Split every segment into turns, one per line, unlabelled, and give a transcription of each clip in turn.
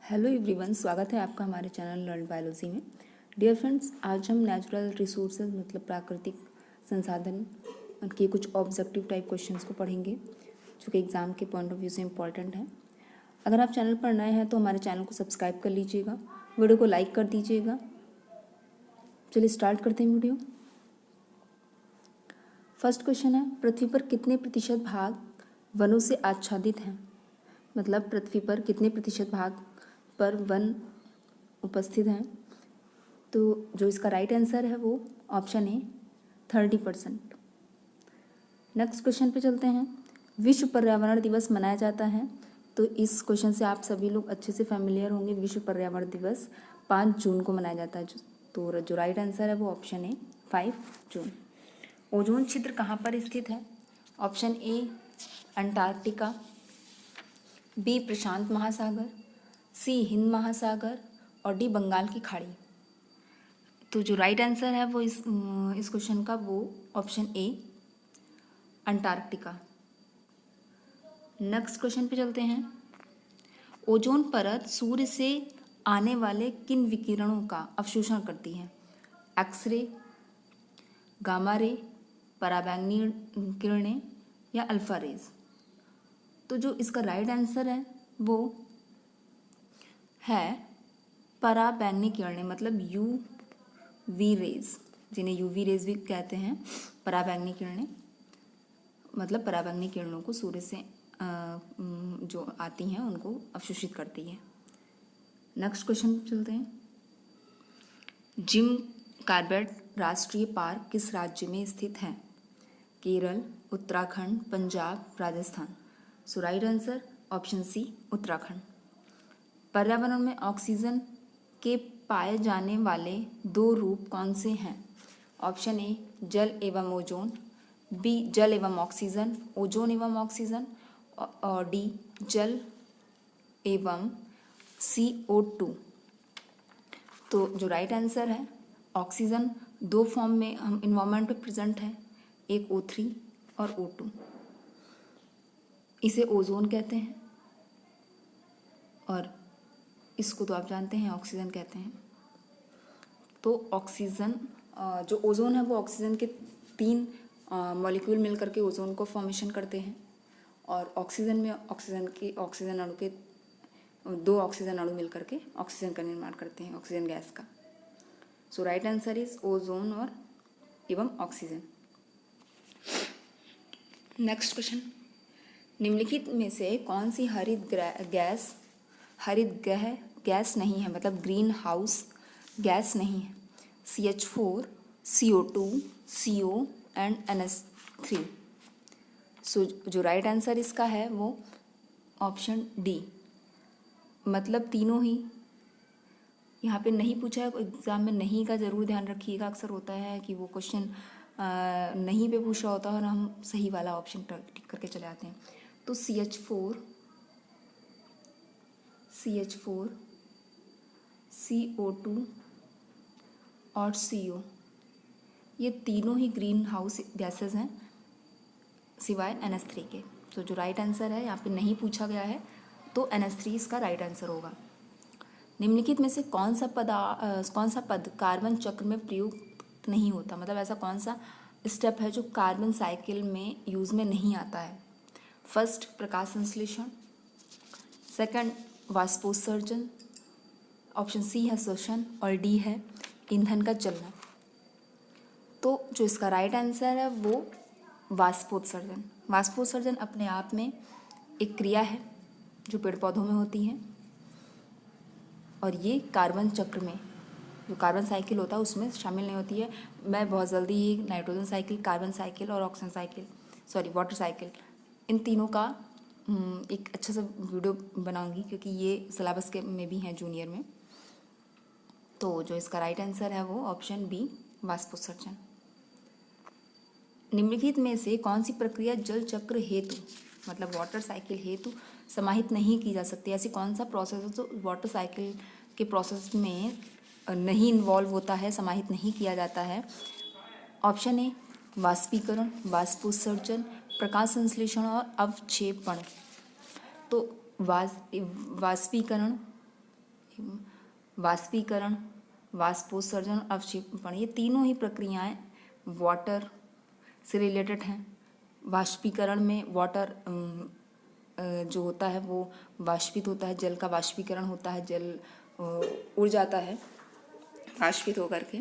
Hello everyone, स्वागत है आपका हमारे चैनल लर्न बायोलॉजी में। डियर फ्रेंड्स, आज हम नेचुरल रिसोर्सेज मतलब प्राकृतिक संसाधन के कुछ ऑब्जेक्टिव टाइप क्वेश्चंस को पढ़ेंगे जो कि एग्ज़ाम के पॉइंट ऑफ व्यू से इम्पॉर्टेंट है। अगर आप चैनल पर नए हैं तो हमारे चैनल को सब्सक्राइब कर लीजिएगा, वीडियो को लाइक कर दीजिएगा। चलिए स्टार्ट करते हैं वीडियो। फर्स्ट क्वेश्चन है, पृथ्वी पर कितने प्रतिशत भाग वनों से आच्छादित हैं? मतलब पृथ्वी पर कितने प्रतिशत भाग पर वन उपस्थित हैं? तो जो इसका राइट आंसर है वो ऑप्शन ए 30%। नेक्स्ट क्वेश्चन पे चलते हैं। विश्व पर्यावरण दिवस मनाया जाता है, तो इस क्वेश्चन से आप सभी लोग अच्छे से फैमिलियर होंगे। विश्व पर्यावरण दिवस 5 जून को मनाया जाता है। तो जो राइट आंसर है वो ऑप्शन ए 5 जून। ओजोन छिद्र कहाँ पर स्थित है? ऑप्शन ए अंटार्कटिका, बी प्रशांत महासागर, सी हिंद महासागर और डी बंगाल की खाड़ी। तो जो राइट आंसर है वो इस क्वेश्चन का वो option A Antarctica. Next question पे चलते हैं। ओजोन परत सूर्य से आने वाले किन विकिरणों का अवशोषण करती है? एक्सरे, गामा रे, पराबैंगनी किरणें या अल्फा रेज। तो जो इसका राइट आंसर है वो है पराबैंगनी किरणें, मतलब यूवी रेज, जिन्हें यूवी रेज भी कहते हैं। पराबैंगनी किरणें मतलब पराबैंगनी किरणों को सूर्य से जो आती हैं उनको अवशोषित करती है। नेक्स्ट क्वेश्चन चलते हैं। जिम कॉर्बेट राष्ट्रीय पार्क किस राज्य में स्थित है? Kerala, Uttarakhand, Punjab, Rajasthan. So right answer option C Uttarakhand. पर्यावरण में ऑक्सीजन के पाए जाने वाले 2 रूप कौन से हैं? ऑप्शन ए जल एवं ओजोन, बी जल एवं ऑक्सीजन, ओजोन एवं ऑक्सीजन और डी जल एवं CO2। तो जो राइट आंसर है ऑक्सीजन 2 फॉर्म में हम इन्वायरमेंट में प्रेजेंट है, एक O3 और O2। इसे ओजोन कहते हैं और इसको तो आप जानते हैं ऑक्सीजन कहते हैं। तो ऑक्सीजन जो ओजोन है वो ऑक्सीजन के 3 मॉलिक्यूल मिलकर के ओजोन को फॉर्मेशन करते हैं और ऑक्सीजन में ऑक्सीजन अणु के 2 ऑक्सीजन अणु मिलकर के ऑक्सीजन का निर्माण करते हैं, ऑक्सीजन गैस का। सो राइट आंसर इज ओजोन और एवं ऑक्सीजन। नेक्स्ट क्वेश्चन, निम्नलिखित में से कौन सी हरित ग्रह गैस नहीं है, मतलब ग्रीन हाउस गैस नहीं है? CH4, CO2, CO and NH3। सो जो राइट आंसर इसका है वो ऑप्शन डी, मतलब तीनों ही। यहाँ पे नहीं पूछा है, एग्जाम में नहीं का ज़रूर ध्यान रखिएगा। अक्सर होता है कि वो क्वेश्चन नहीं पे पूछा होता है और हम सही वाला ऑप्शन टिक करके चले आते हैं। तो CH4, CO2 और CO, ये तीनों ही ग्रीन हाउस गैसेस हैं सिवाय NH3 के। तो जो राइट आंसर है, यहाँ पे नहीं पूछा गया है तो NH3 इसका राइट आंसर होगा। निम्नलिखित में से कौन सा पद कार्बन चक्र में प्रयुक्त नहीं होता? मतलब ऐसा कौन सा स्टेप है जो कार्बन साइकिल में यूज में नहीं आता है? फर्स्ट प्रकाश संश्लेषण, सेकंड वाष्पोत्सर्जन, ऑप्शन सी है श्वसन और डी है ईंधन का जलना। तो जो इसका राइट आंसर है वो वाष्पोत्सर्जन। वाष्पोत्सर्जन अपने आप में एक क्रिया है जो पेड़ पौधों में होती है और ये कार्बन चक्र में जो कार्बन साइकिल होता है उसमें शामिल नहीं होती है। मैं बहुत जल्दी ही नाइट्रोजन साइकिल, कार्बन साइकिल और ऑक्सीजन साइकिल, वाटर साइकिल, इन तीनों का एक अच्छा सा वीडियो बनाऊंगी क्योंकि ये सिलेबस के में भी हैं जूनियर में। तो जो इसका राइट आंसर है वो ऑप्शन बी वाष्पोत्सर्जन। निम्नलिखित में से कौन सी प्रक्रिया जल चक्र हेतु, मतलब वाटर साइकिल हेतु समाहित नहीं की जा सकती? ऐसी कौन सा प्रोसेस है जो वाटर साइकिल के प्रोसेस में नहीं इन्वॉल्व होता है, समाहित नहीं किया जाता है? ऑप्शन ए वाष्पीकरण, वाष्पोत्सर्जन, प्रकाश संश्लेषण और अवक्षेपण। तो वाष्पीकरण वाष्पीकरण, वाष्पोत्सर्जन, अवक्षेपण, ये तीनों ही प्रक्रियाएं वाटर से रिलेटेड हैं। वाष्पीकरण में वाटर जो होता है वो वाष्पित होता है, जल का वाष्पीकरण होता है, जल उड़ जाता है वाष्पित होकर के।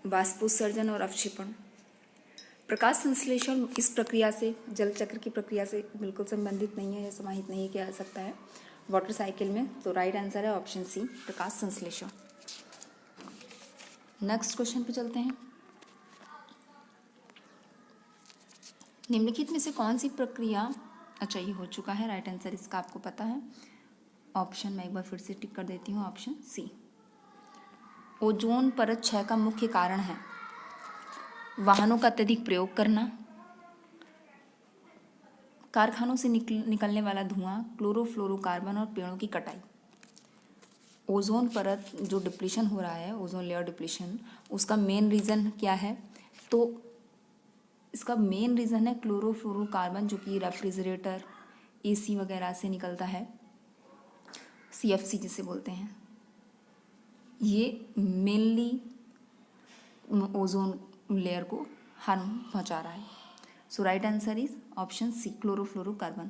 वाष्पोत्सर्जन और अवक्षेपण, प्रकाश संश्लेषण इस प्रक्रिया से, जल चक्र की प्रक्रिया से बिल्कुल संबंधित नहीं है या समाहित नहीं किया जा सकता है वाटर साइकिल में। तो राइट आंसर है ऑप्शन सी, प्रकाश संश्लेषण। नेक्स्ट क्वेश्चन पे चलते हैं। निम्नलिखित में से कौन सी प्रक्रिया, अच्छा ये हो चुका है, राइट आंसर इसका आपको पता है। ऑप्शन मैं एक बार फिर से टिक कर देती हूँ, ऑप्शन सी। ओजोन परत क्षय का मुख्य कारण है वाहनों का अत्यधिक प्रयोग करना, कारखानों से निकलने वाला धुआं, क्लोरोफ्लोरोकार्बन और पेड़ों की कटाई। ओजोन परत जो डिप्लीशन हो रहा है, ओजोन लेयर डिप्लीशन, उसका मेन रीज़न क्या है? तो इसका मेन रीज़न है क्लोरोफ्लोरोकार्बन, जो कि रेफ्रिजरेटर, एसी वगैरह से निकलता है, सीएफसी जिसे बोलते हैं। ये मेनली ओजोन लेयर को हार्म पहुंचा रहा है। So right answer is option C, chlorofluorocarbon.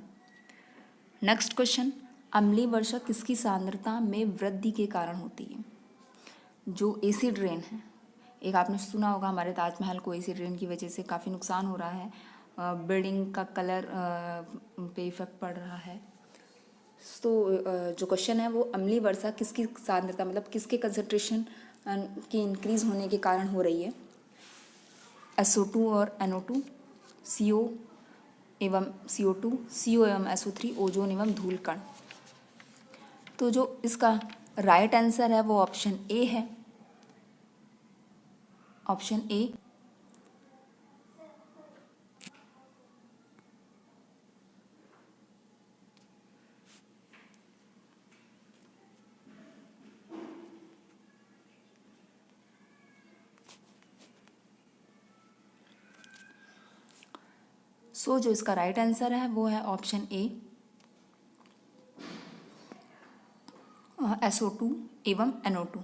Next question, अम्लीय वर्षा किसकी सांद्रता में वृद्धि के कारण होती है? जो एसिड रेन है, एक आपने सुना होगा हमारे ताजमहल को एसिड रेन की वजह से काफ़ी नुकसान हो रहा है, बिल्डिंग का कलर पे इफेक्ट पड़ रहा है। तो जो क्वेश्चन है वो अम्लीय वर्षा किसकी सांद्रता, मतलब किसके कंसंट्रेशन की इंक्रीज होने के कारण हो रही है? SO2 और NO2, CO एवं CO2, CO एवं SO3, ओजोन एवं धूल कण। तो जो इसका राइट आंसर है वो ऑप्शन ए है, ऑप्शन ए। सो जो इसका राइट आंसर है वो है ऑप्शन ए, SO2 एवं NO2,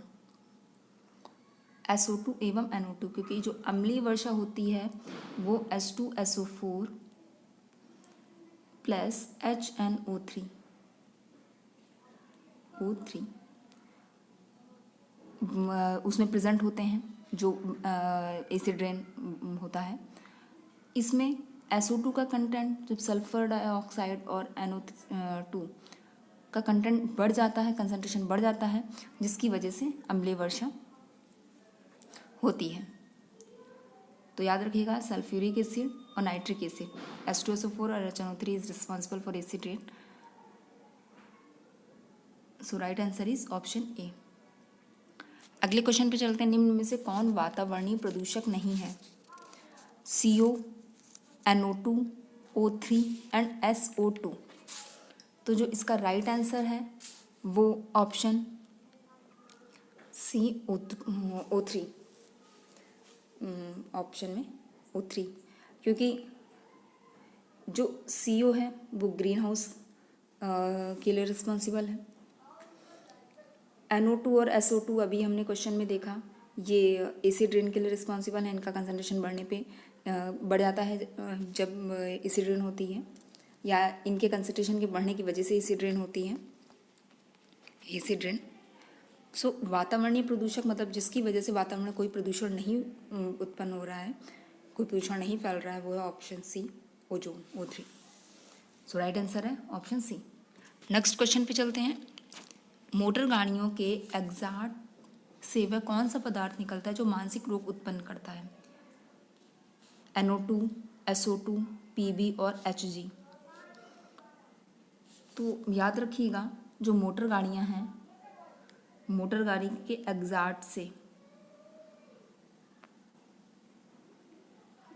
SO2 एवं NO2, क्योंकि जो अम्लीय वर्षा होती है वो H2SO4 प्लस HNO3 उसमें प्रेजेंट होते हैं, जो एसिड रेन होता है। इसमें SO2 का कंटेंट, जब सल्फर डाइऑक्साइड और NO2 का कंटेंट बढ़ जाता है, कंसंट्रेशन बढ़ जाता है, जिसकी वजह से अम्लीय वर्षा होती है। तो याद रखिएगा, सल्फ्यूरिक एसिड और नाइट्रिक एसिड, H2SO4 और HNO3 is responsible for acid rain. So right answer is option ए। अगले क्वेश्चन पे चलते हैं। निम्न में से कौन वातावरणीय प्रदूषक नहीं है? CO, NO2, O3 and SO2। तो जो इसका राइट आंसर है वो ऑप्शन सी, O3, ऑप्शन में O3, क्योंकि जो CO है वो ग्रीन हाउस के लिए रिस्पॉन्सिबल है। NO2 और SO2 अभी हमने क्वेश्चन में देखा, ये एसिड रेन के लिए रिस्पॉन्सिबल है। इनका कंसंट्रेशन बढ़ने पे बढ़ जाता है जब एसिड रेन होती है, या इनके कंसंट्रेशन के बढ़ने की वजह से एसिड रेन होती है, एसिड रेन। सो वातावरणीय प्रदूषक मतलब जिसकी वजह से वातावरण में कोई प्रदूषण नहीं उत्पन्न हो रहा है, कोई प्रदूषण नहीं फैल रहा है, वो है ऑप्शन सी, ओजोन, O3। सो राइट आंसर है ऑप्शन सी। नेक्स्ट क्वेश्चन पे चलते हैं। मोटर गाड़ियों के एग्जॉस्ट से वह कौन सा पदार्थ निकलता है जो मानसिक रोग उत्पन्न करता है? NO2, SO2, PB और HG। तो याद रखिएगा, जो मोटर गाड़ियां हैं, मोटर गाड़ी के एग्जॉस्ट से,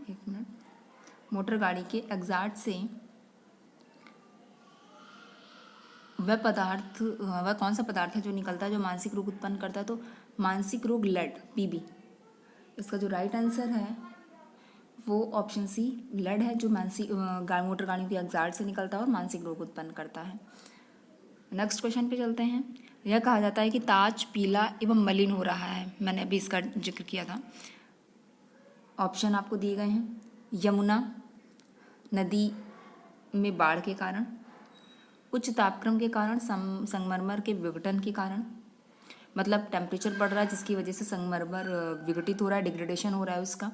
एक मिनट, मोटर गाड़ी के एग्जॉस्ट से वह कौन सा पदार्थ है जो निकलता है जो मानसिक रोग उत्पन्न करता है? तो मानसिक रोग लेड, PB। इसका जो राइट आंसर है वो ऑप्शन सी, लेड है, जो मोटर गाड़ियों के एग्जॉस्ट से निकलता है और मानसिक रोग उत्पन्न करता है। नेक्स्ट क्वेश्चन पे चलते हैं। यह कहा जाता है कि ताज पीला एवं मलिन हो रहा है। मैंने अभी इसका जिक्र किया था। ऑप्शन आपको दिए गए हैं, यमुना नदी में बाढ़ के कारण, उच्च तापक्रम के कारण, संगमरमर के विघटन के कारण, मतलब टेम्परेचर बढ़ रहा है जिसकी वजह से संगमरमर विघटित हो रहा है, डिग्रेडेशन हो रहा है उसका,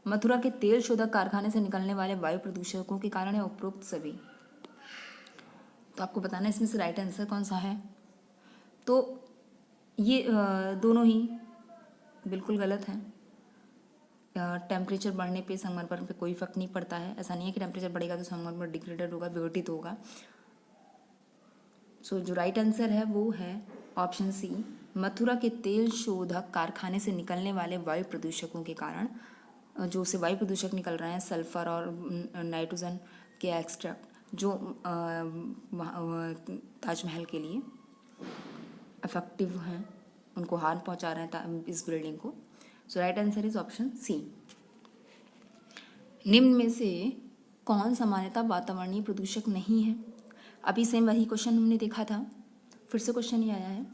मथुरा के तेल शोधक कारखाने से निकलने वाले वायु प्रदूषकों के कारण है, उपरोक्त सभी। तो आपको बताना है इसमें से राइट आंसर कौन सा है। तो ये दोनों ही बिल्कुल गलत हैं। टेम्परेचर बढ़ने पे संगमरमर पे कोई इफेक्ट नहीं पड़ता है। ऐसा नहीं है कि टेम्परेचर बढ़ेगा तो संगमरमर डिग्रेडेड होगा, विघटित होगा। सो जो राइट आंसर है वो है ऑप्शन सी, मथुरा के तेल शोधक कारखाने से निकलने वाले वायु प्रदूषकों के कारण, जो से वायु प्रदूषक निकल रहे हैं सल्फर और नाइट्रोजन के एक्सट्रैक्ट, जो ताजमहल के लिए इफेक्टिव हैं, उनको हार्म पहुंचा रहे हैं इस बिल्डिंग को। So right answer is option C. निम्न में से कौन सामान्यतः वातावरणीय प्रदूषक नहीं है। अभी सेम वही क्वेश्चन हमने देखा था, फिर से क्वेश्चन ही आया है।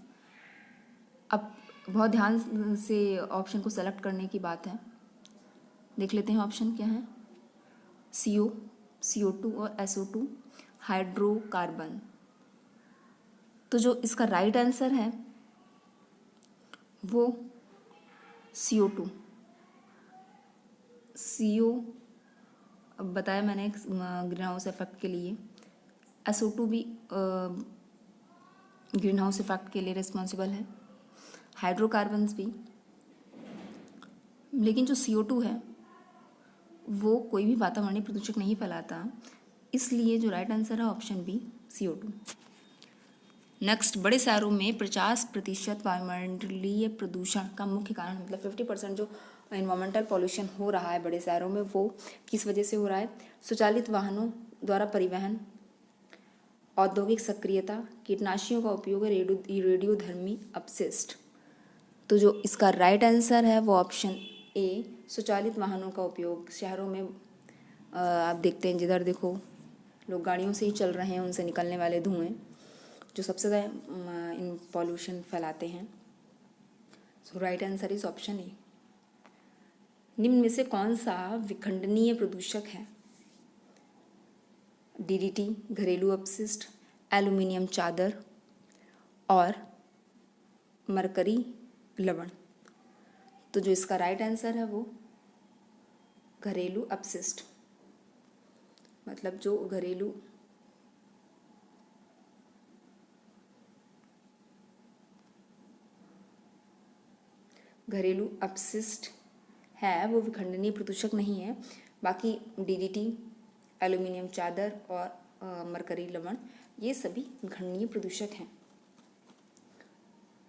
अब बहुत ध्यान से ऑप्शन को सेलेक्ट करने की बात है। देख लेते हैं ऑप्शन क्या है। CO, CO2 और SO2 हाइड्रोकार्बन। तो जो इसका राइट आंसर है वो CO2। CO बताया मैंने ग्रीन हाउस इफेक्ट के लिए, SO2 भी ग्रीन हाउस इफेक्ट के लिए रिस्पॉन्सिबल है, हाइड्रोकार्बन्स भी। लेकिन जो CO2 है वो कोई भी वातावरणीय प्रदूषक नहीं फैलाता, इसलिए जो राइट आंसर है ऑप्शन बी CO2। नेक्स्ट, बड़े शहरों में 50% वायुमंडलीय प्रदूषण का मुख्य कारण, मतलब 50% जो इन्वायरमेंटल पॉल्यूशन हो रहा है बड़े शहरों में वो किस वजह से हो रहा है। स्वचालित वाहनों द्वारा परिवहन, औद्योगिक सक्रियता, कीटनाशियों का उपयोग, रेडियोधर्मी अपशिष्ट। तो जो इसका राइट आंसर है वो ऑप्शन ए, स्वचालित वाहनों का उपयोग। शहरों में आप देखते हैं जिधर देखो लोग गाड़ियों से ही चल रहे हैं, उनसे निकलने वाले धुएं जो सबसे ज़्यादा इन पॉल्यूशन फैलाते हैं। So right answer is option A. निम्न में से कौन सा विखंडनीय प्रदूषक है। DDT घरेलू अपशिष्ट, एल्यूमिनियम चादर और मरकरी लवण। तो जो इसका राइट आंसर है वो घरेलू अपशिष्ट, मतलब जो घरेलू अपशिष्ट है वो विखंडनीय प्रदूषक नहीं है। बाकी DDT, एल्यूमिनियम चादर और मरकरी लवण ये सभी विखंडनीय प्रदूषक हैं।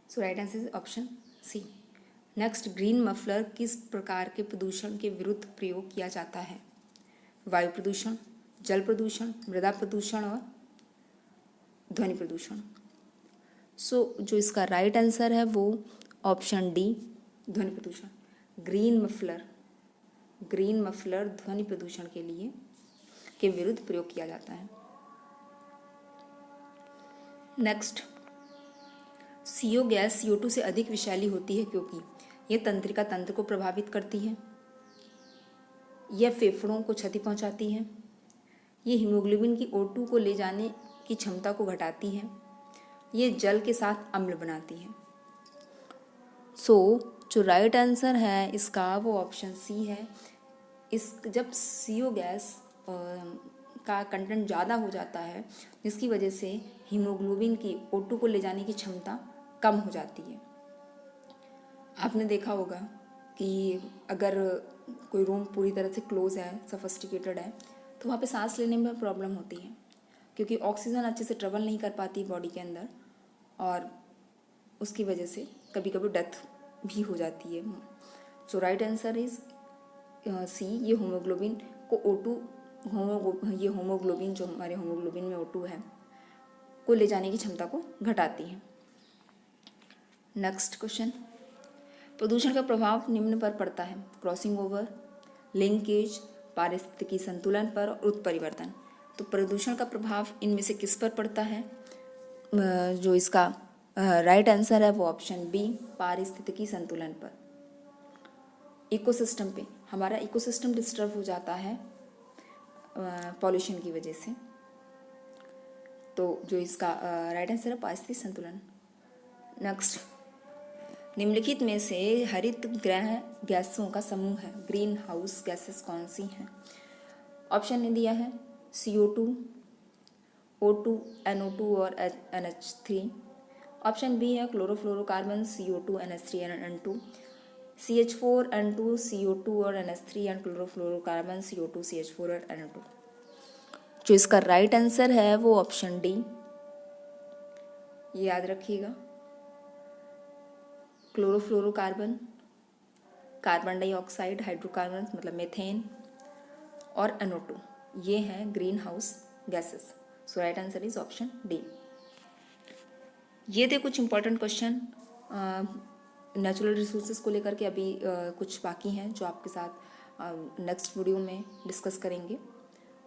So right answer is option C. Next, green muffler किस प्रकार के प्रदूषण के विरुद्ध प्रयोग किया जाता है। वायु प्रदूषण, जल प्रदूषण, मृदा प्रदूषण और ध्वनि प्रदूषण। सो जो इसका राइट आंसर है वो ऑप्शन डी, ध्वनि प्रदूषण। ग्रीन मफलर ध्वनि प्रदूषण के विरुद्ध प्रयोग किया जाता है। नेक्स्ट, CO गैस CO2 से अधिक विषैली होती है क्योंकि यह तंत्रिका तंत्र को प्रभावित करती है, यह फेफड़ों को क्षति पहुंचाती है, ये हीमोग्लोबिन की O2 को ले जाने की क्षमता को घटाती है, ये जल के साथ अम्ल बनाती है। सो जो राइट आंसर है इसका वो ऑप्शन सी है। जब CO गैस का कंटेंट ज़्यादा हो जाता है जिसकी वजह से हीमोग्लोबिन की O2 को ले जाने की क्षमता कम हो जाती है। आपने देखा होगा कि अगर कोई रूम पूरी तरह से क्लोज है, सफिस्टिकेटेड है, तो वहाँ पे सांस लेने में प्रॉब्लम होती है क्योंकि ऑक्सीजन अच्छे से ट्रेवल नहीं कर पाती बॉडी के अंदर और उसकी वजह से कभी कभी डेथ भी हो जाती है। सो राइट आंसर इज सी, ये हीमोग्लोबिन को ये होमोग्लोबिन जो हमारे होमोग्लोबिन में O2 है को ले जाने की क्षमता को घटाती है। नेक्स्ट क्वेश्चन, प्रदूषण का प्रभाव निम्न पर पड़ता है। क्रॉसिंग ओवर, लिंकेज, पारिस्थितिकी संतुलन पर और उत्परिवर्तन। तो प्रदूषण का प्रभाव इनमें से किस पर पड़ता है। जो इसका राइट आंसर है वो ऑप्शन बी, पारिस्थितिकी संतुलन पर, इकोसिस्टम पे। हमारा इकोसिस्टम डिस्टर्ब हो जाता है पॉल्यूशन की वजह से। तो जो इसका राइट आंसर है पारिस्थितिक संतुलन। नेक्स्ट, निम्नलिखित में से हरित गृह गैसों का समूह है, ग्रीन हाउस गैसेस कौन सी हैं? ऑप्शन ने दिया है CO2, O2, NO2 और NH3। ऑप्शन बी है क्लोरोफ्लोरोकार्बन CO2, NH3 और N2, CH4, N2, CO2 और NH3 and chlorofluorocarbon CO2, CH4 और N2। जो इसका राइट आंसर है वो ऑप्शन डी, ये याद रखिएगा। क्लोरोफ्लोरोकार्बन, कार्बन डाइऑक्साइड, हाइड्रोकार्बन मतलब मीथेन और NO2, ये हैं green house gases. So right answer is option D. ये थे कुछ इंपॉर्टेंट क्वेश्चन नेचुरल रिसोर्सेज को लेकर के। अभी कुछ बाकी हैं जो आपके साथ नेक्स्ट वीडियो में डिस्कस करेंगे।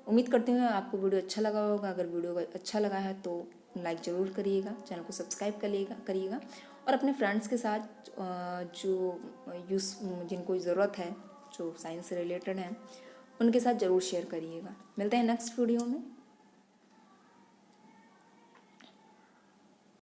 उम्मीद करते हैं आपको वीडियो अच्छा लगा होगा। अगर वीडियो अच्छा लगा है तो लाइक ज़रूर करिएगा, चैनल को सब्सक्राइब करिएगा और अपने फ्रेंड्स के साथ जो जिनको ज़रूरत है, जो साइंस से रिलेटेड हैं, उनके साथ ज़रूर शेयर करिएगा। मिलते हैं नेक्स्ट वीडियो में।